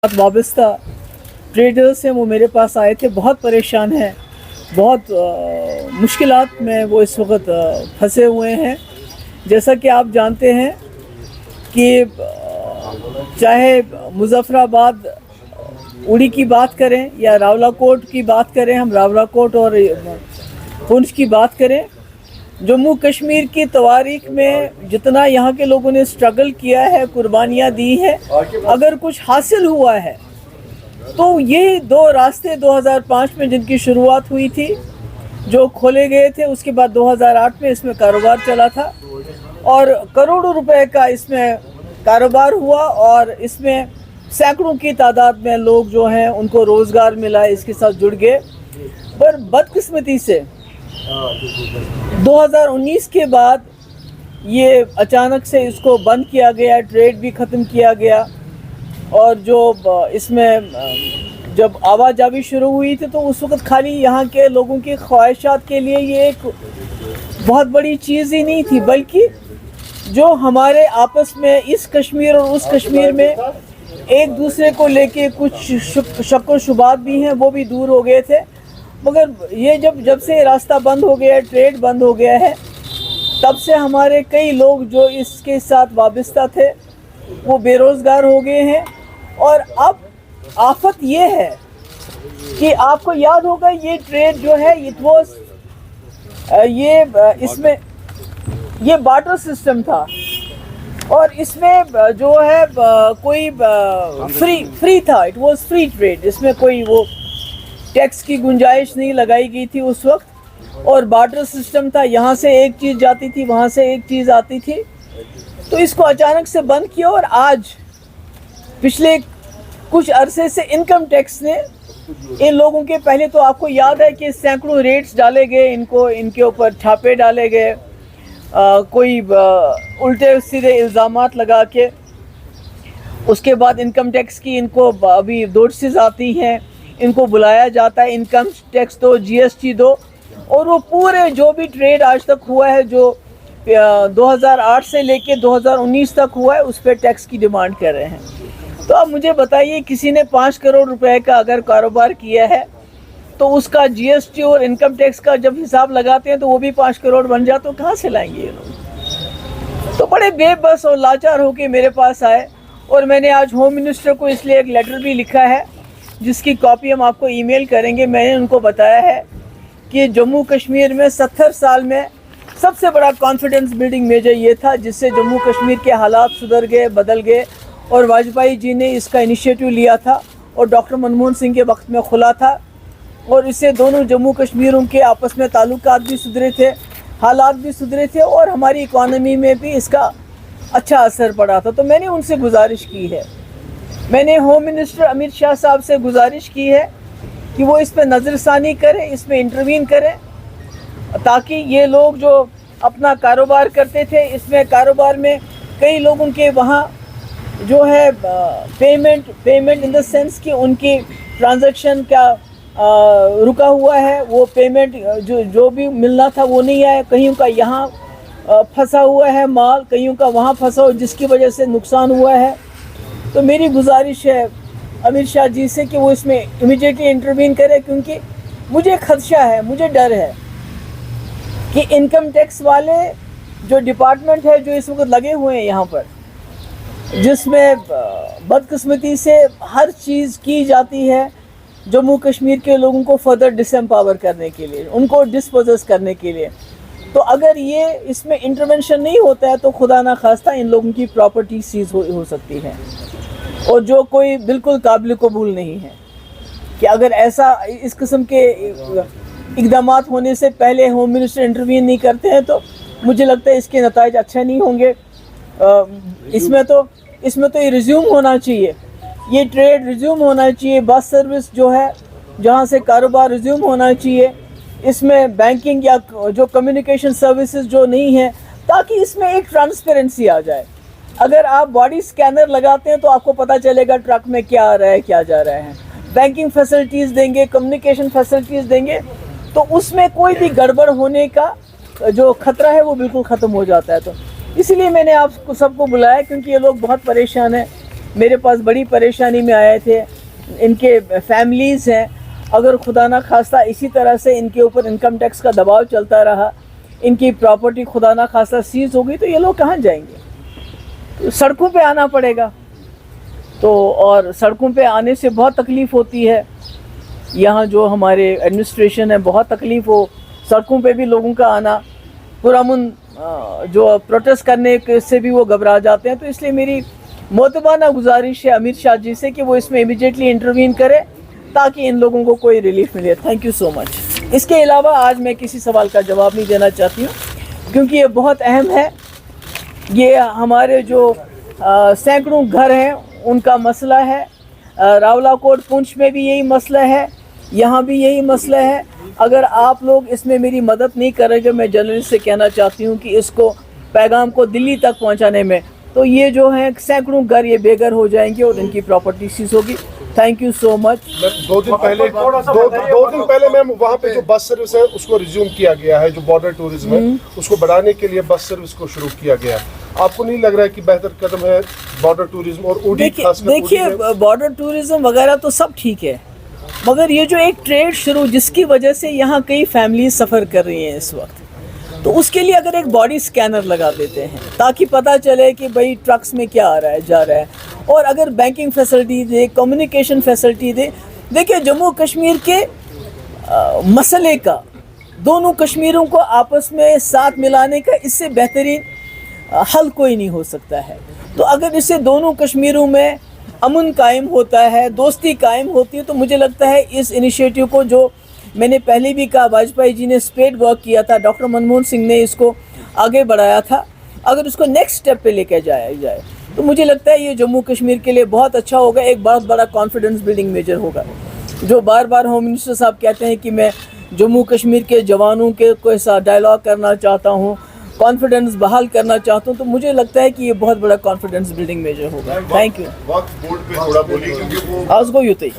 वाबस्ता ट्रेडर्स हैं वो मेरे पास आए थे, बहुत परेशान हैं, बहुत मुश्किलात में वो इस वक्त फंसे हुए हैं। जैसा कि आप जानते हैं कि चाहे मुज़फ़्फ़राबाद उड़ी की बात करें या रावलाकोट की बात करें, हम रावलाकोट और पुंछ की बात करें, जम्मू कश्मीर की तवारीख में जितना यहाँ के लोगों ने स्ट्रगल किया है, कुर्बानियाँ दी हैं, अगर कुछ हासिल हुआ है तो ये दो रास्ते 2005 में जिनकी शुरुआत हुई थी, जो खोले गए थे, उसके बाद 2008 में इसमें कारोबार चला था और करोड़ों रुपए का इसमें कारोबार हुआ और इसमें सैकड़ों की तादाद में लोग जो हैं उनको रोज़गार मिला, इसके साथ जुड़ गए। पर बदकिस्मती से 2019 के बाद ये अचानक से इसको बंद किया गया, ट्रेड भी ख़त्म किया गया और जो इसमें जब आवाजाही शुरू हुई थी तो उस वक्त खाली यहाँ के लोगों की ख्वाहिशात के लिए ये एक बहुत बड़ी चीज़ ही नहीं थी, बल्कि जो हमारे आपस में इस कश्मीर और उस कश्मीर में एक दूसरे को लेके कुछ शक व शुबात भी हैं, वो भी दूर हो गए थे। मगर ये जब से रास्ता बंद हो गया है, ट्रेड बंद हो गया है, तब से हमारे कई लोग जो इसके साथ वाबस्ता थे वो बेरोज़गार हो गए हैं। और अब आफत ये है कि आपको याद होगा ये ट्रेड जो है इसमें ये बार्टर सिस्टम था और इसमें जो है कोई फ्री था, इट वाज फ्री ट्रेड, इसमें कोई वो टैक्स की गुंजाइश नहीं लगाई गई थी उस वक्त और बार्टर सिस्टम था, यहाँ से एक चीज़ जाती थी, वहाँ से एक चीज़ आती थी। तो इसको अचानक से बंद किया और आज पिछले कुछ अरसे से इनकम टैक्स ने इन लोगों के, पहले तो आपको याद है कि सैकड़ों रेट्स डाले गए, इनके ऊपर छापे डाले गए, कोई उल्टे सीधे इल्ज़ामात लगा के, उसके बाद इनकम टैक्स की इनको अभी नोटिस आती हैं, इनको बुलाया जाता है, इनकम टैक्स दो, जीएसटी दो, और वो पूरे जो भी ट्रेड आज तक हुआ है, जो 2008 से लेके 2019 तक हुआ है, उस पर टैक्स की डिमांड कर रहे हैं। तो अब मुझे बताइए, किसी ने 5 करोड़ रुपए का अगर कारोबार किया है तो उसका जीएसटी और इनकम टैक्स का जब हिसाब लगाते हैं तो वो भी 5 करोड़ बन जाए, तो कहाँ से लाएंगे ये लोग? तो बड़े बेबस और लाचार होके मेरे पास आए और मैंने आज होम मिनिस्टर को इसलिए एक लेटर भी लिखा है जिसकी कॉपी हम आपको ईमेल करेंगे। मैंने उनको बताया है कि जम्मू कश्मीर में 70 साल में सबसे बड़ा कॉन्फिडेंस बिल्डिंग मेजर ये था जिससे जम्मू कश्मीर के हालात सुधर गए, बदल गए, और वाजपेयी जी ने इसका इनिशिएटिव लिया था और डॉक्टर मनमोहन सिंह के वक्त में खुला था और इससे दोनों जम्मू कश्मीरों के आपस में ताल्लुकात भी सुधरे थे, हालात भी सुधरे थे और हमारी इकॉनमी में भी इसका अच्छा असर पड़ा था। तो मैंने उनसे गुजारिश की है, मैंने होम मिनिस्टर अमित शाह साहब से गुजारिश की है कि वो इस पर नज़रसानी करें, इसमें इंटरवीन करें, ताकि ये लोग जो अपना कारोबार करते थे, इसमें कारोबार में कई लोगों के वहाँ जो है पेमेंट इन द सेंस कि उनकी ट्रांजैक्शन का रुका हुआ है, वो पेमेंट जो भी मिलना था वो नहीं आया, कहीं का यहाँ फंसा हुआ है माल, कहीं का वहाँ फंसा हुआ, जिसकी वजह से नुकसान हुआ है। तो मेरी गुजारिश है अमित शाह जी से कि वो इसमें इमीडिएटली इंटरवीन करे, क्योंकि मुझे खदशा है, मुझे डर है कि इनकम टैक्स वाले जो डिपार्टमेंट है जो इस वक्त लगे हुए हैं यहाँ पर, जिसमें बदकिस्मती से हर चीज़ की जाती है जम्मू कश्मीर के लोगों को फर्दर डिसएम्पावर करने के लिए, उनको डिस्पोजेस करने के लिए। तो अगर ये इसमें इंटरवेंशन नहीं होता है तो खुदा ना खास्ता इन लोगों की प्रॉपर्टी सीज हो सकती है, और जो कोई बिल्कुल काबिल कबूल नहीं है कि अगर ऐसा इस किस्म के इक़दामात होने से पहले होम मिनिस्टर इंटरवीन नहीं करते हैं तो मुझे लगता है इसके नताइज अच्छे नहीं होंगे। इसमें तो ये रिज्यूम होना चाहिए, ये ट्रेड रिज्यूम होना चाहिए, बस सर्विस जो है जहाँ से कारोबार रिज्यूम होना चाहिए, इसमें बैंकिंग या जो कम्युनिकेशन सर्विसेज जो नहीं है, ताकि इसमें एक ट्रांसपेरेंसी आ जाए। अगर आप बॉडी स्कैनर लगाते हैं तो आपको पता चलेगा ट्रक में क्या आ रहा है, क्या जा रहा है। बैंकिंग फैसिलिटीज़ देंगे, कम्युनिकेशन फैसिलिटीज़ देंगे, तो उसमें कोई भी गड़बड़ होने का जो ख़तरा है वो बिल्कुल ख़त्म हो जाता है। तो इसीलिए मैंने आपको सबको बुलाया, क्योंकि ये लोग बहुत परेशान हैं। میرے پاس بڑی پریشانی میں آئے تھے. ان کے فیملیز ہیں, اگر خدا نہ خواستہ اسی طرح سے ان کے اوپر انکم ٹیکس کا دباؤ چلتا رہا, ان کی پراپرٹی خدا نہ خواستہ سیز ہو گئی, تو یہ لوگ کہاں جائیں گے؟ تو سڑکوں پہ آنا پڑے گا. تو اور سڑکوں پہ آنے سے بہت تکلیف ہوتی ہے. یہاں جو ہمارے ایڈمنسٹریشن ہے, بہت تکلیف ہو سڑکوں پہ بھی لوگوں کا آنا, پرامن جو پروٹیسٹ کرنے سے بھی وہ گھبرا جاتے ہیں. تو اس لیے میری معتبانہ گزارش ہے امیر شاہ جی سے کہ وہ اس میں امیڈیٹلی انٹروین کرے تاکہ ان لوگوں کو کوئی ریلیف ملے. تھینک یو سو مچ. اس کے علاوہ آج میں کسی سوال کا جواب نہیں دینا چاہتی ہوں کیونکہ یہ بہت اہم ہے. یہ ہمارے جو سینکڑوں گھر ہیں ان کا مسئلہ ہے. راولا کوٹ پونچھ میں بھی یہی مسئلہ ہے, یہاں بھی یہی مسئلہ ہے. اگر آپ لوگ اس میں میری مدد نہیں کریں گے, میں جرنلسٹ سے کہنا چاہتی ہوں کہ اس کو پیغام کو دلی تک پہنچانے میں, تو یہ جو ہیں سینکڑوں گھر یہ بے گھر ہو جائیں گے اور ان کی پراپرٹی سیز ہوگی. تھینک یو سو مچ. 2 دن پہلے میم وہاں پہ جو بس سروس ہے اس کو ریزیوم کیا گیا ہے, جو بارڈر ٹورزم ہے اس کو بڑھانے کے لیے بس سروس کو شروع کیا گیا ہے. آپ کو نہیں لگ رہا ہے کہ بہتر قدم ہے بارڈر ٹورزم اور اوڈی خاص کر؟ دیکھیے بارڈر ٹورزم وغیرہ تو سب ٹھیک ہے, مگر یہ جو ایک ٹریڈ شروع جس کی وجہ سے یہاں کئی فیملیز سفر کر رہی ہیں اس وقت, تو اس کے لیے اگر ایک باڈی سکینر لگا دیتے ہیں تاکہ پتہ چلے کہ بھئی ٹرکس میں کیا آ رہا ہے جا رہا ہے, اور اگر بینکنگ فیسلٹی دے, کمیونیکیشن فیسلٹی دے. دیکھیں جموں کشمیر کے مسئلے کا دونوں کشمیروں کو آپس میں ساتھ ملانے کا اس سے بہترین حل کوئی نہیں ہو سکتا ہے. تو اگر اسے دونوں کشمیروں میں امن قائم ہوتا ہے, دوستی قائم ہوتی ہے, تو مجھے لگتا ہے اس انیشیٹو کو جو میں نے پہلے بھی کہا واجپئی جی نے اسپیڈ ورک کیا تھا, ڈاکٹر منموہن سنگھ نے اس کو آگے بڑھایا تھا, اگر اس کو نیکسٹ سٹیپ پہ لے کے جایا جائے تو مجھے لگتا ہے یہ جموں کشمیر کے لیے بہت اچھا ہوگا. ایک بہت بڑا کانفیڈنس بلڈنگ میجر ہوگا. جو بار بار ہوم منسٹر صاحب کہتے ہیں کہ میں جموں کشمیر کے جوانوں کے کوئی ساتھ ڈائلاگ کرنا چاہتا ہوں, کانفیڈنس بحال کرنا چاہتا ہوں, تو مجھے لگتا ہے کہ یہ بہت بڑا کانفیڈنس بلڈنگ میجر ہوگا. Thank you. آج کو یوتے